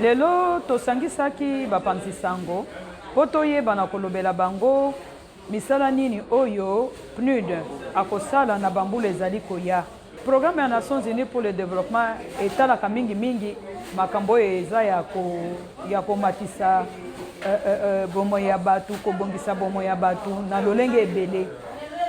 Lelo tosangisaki bapanzi sango po toyeba na kolobela bango misala nini oyo PNUD akosala na bambula ezali koya. Programme ya Nations Unies pour le développement etalaka mingi makambo oyo eza ya komatisa bomoi ya batu, kobongisa bomoi ya batu na lolenge ebele.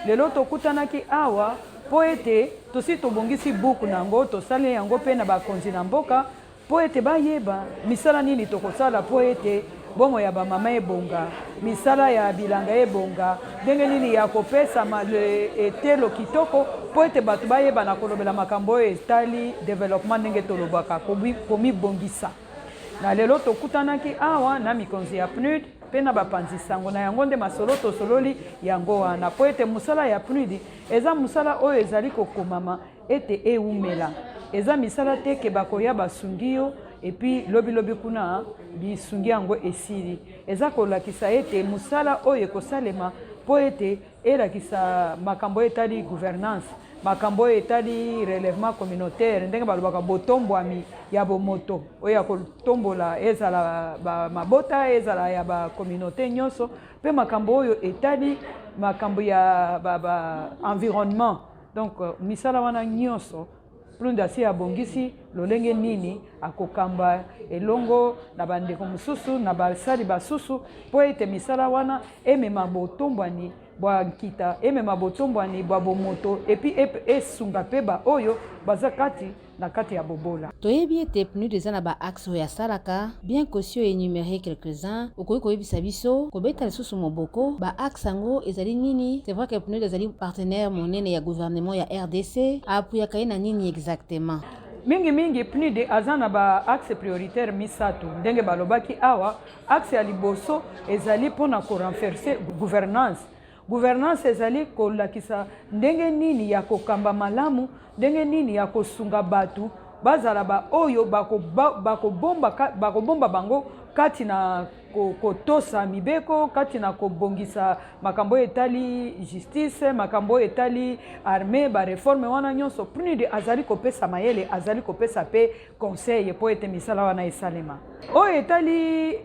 Lelo tokutanaki awa po ete tosi tobongisi buku nango tosali yango pe na bakonzi na mboka po ete bayeba misala nini tokosala po ete bomo ya bamama ebonga, misala ya bilanga ebonga, ndenge nini ya kopesa etelo kitoko po ete batu bayeba na kolobela makambo oyo etali development ndenge tolobaka komibongisa. Na lelo tokutanaki awa na mikonzi ya PNUD pe na bapanzi sango na yango nde masolo tosololi yango wana po ete musala ya PNUD eza musala oyo ezali kokomama ete eumela. Eza misala teke bakoya basungi yo epi lobi kuna bisungi yango esili. Eza kolakisa ete musala oyo ekosalema po ete elakisa makambo etali gouvernance, makambo etali relèvement communautaire, ndenge balobaka botombwami ya bomoto oyo ya kotombola ezala mabota ezala ya ba communauté nyonso pe makambo oyo etali makambo ya environnement. Donc misala wana nyonso PNUD asi abongisi lolenge nini akokamba elongo na bandeko mususu na basali basusu po ete misala wana emema botombwani bwa nkita, emema botombwani bwa bomoto epi esunga pe ba oyo baza kati ya bobola. Toyebi ete PNUD eza na ba axe ya salaka, bien que si énumérer quelques-uns okoki koyebisa biso kobeta lisusu moboko ba axe yango ezali nini. C'est vrai que PNUD ezali partenaire monene ya gouvernement ya RDC, apuyaka ye na nini exactement? Mingi PNUD aza na ba axe prioritaire misatu ndenge balobaki awa. Axe ya liboso ezali pona ko renforcer gouvernance ezali kolakisa ndenge nini ya kokamba malamu, ndenge nini ya kosunga batu bazala ba oyo bakobomba bango kati na kotosa mibeko, kati na kobongisa makambo etali justice, makambo etali armée, ba réforme wana nyonso PNUD azali kopesa mayele, azali kopesa pe conseil po ete misala wana esalema. Oyo etali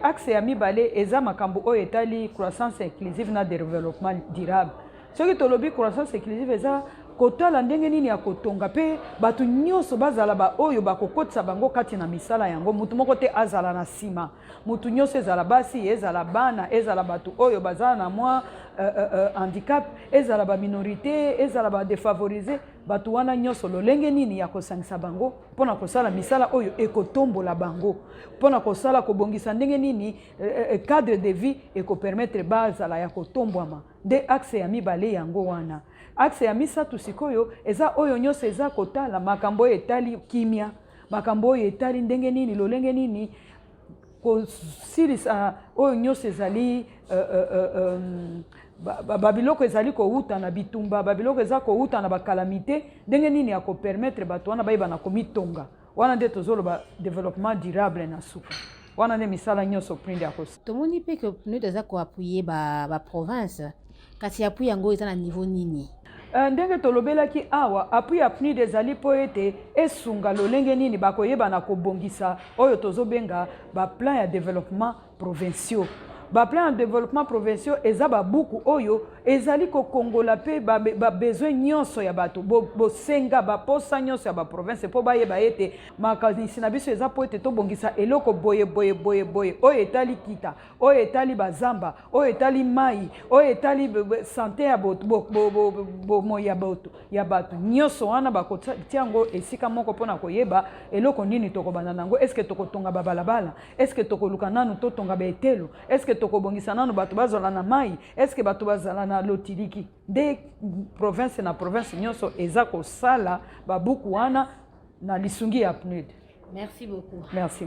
axe ya mibale eza makambo oyo etali croissance inclusive na développement durable. Soki tolobi croissance inclusive eza kotala ndenge nini ya kotonga pe batu nyonso bazala ba oyo bakokotisa bango kati na misala yango, mutu moko te azala na sima, mutu nyonso ezala basi, ezala bana, ezala batu oyo bazala na mwa handicap, ezala ba minorité, ezala ba défavorisé, batu wana nyonso lolenge nini ya kosangisa bango pona kosala misala oyo ekotombola bango, pona kosala kobongisa ndenge nini cadre de vie ekopermettre bazala ya kotombwama. Nde axe ya mibale yango wana. Axe ya misatu sikoyo eza oyo nyonso eza kotala makambo etali kimia, makambo oyo etali ndenge nini lolenge nini kosilisa oyo nyonso ezali babiloko ezali kouta na bitumba, babiloko eza kouta na bakalamite, ndenge nini ya kopermettre bato wana bayeba na komitonga. Wana nde tozoloba développement durable na suka. Wana nde misala nyonso PNUD yakosa. Tomoni pe que PNUD eza koapuye ba province, kasi appui yango eza na niveau nini? Ndenge tolobelaki awa appui ya PNUD ezali po ete esunga lolenge nini bakoyeba na kobongisa oyo tozobenga ba plan ya développement provinciaux. Ba plan de développement provinciaux eza ba buku oyo ezali ko kongola pe ba besoin nyonso ya bato bosenga ba posa nyonso ya ba province po bayeba ete makanisi na biso eza po ete tobongisa eloko boye oyo etali kita, oyo etali bazamba, oyo etali mai, oyo etali santé ya ya bato nyonso wana bakotia ngo esika moko pona koyeba eloko nini tokobanda nango. Eske tokotonga babalabala, eske tokoluka nanu totonga betelo, eske tokobongisa nanu bato bazala na mai, eske bato bazala na lotiliki. De province na province nyonso eza kosala babuku wana na lisungi ya PNUD. Merci beaucoup. Merci.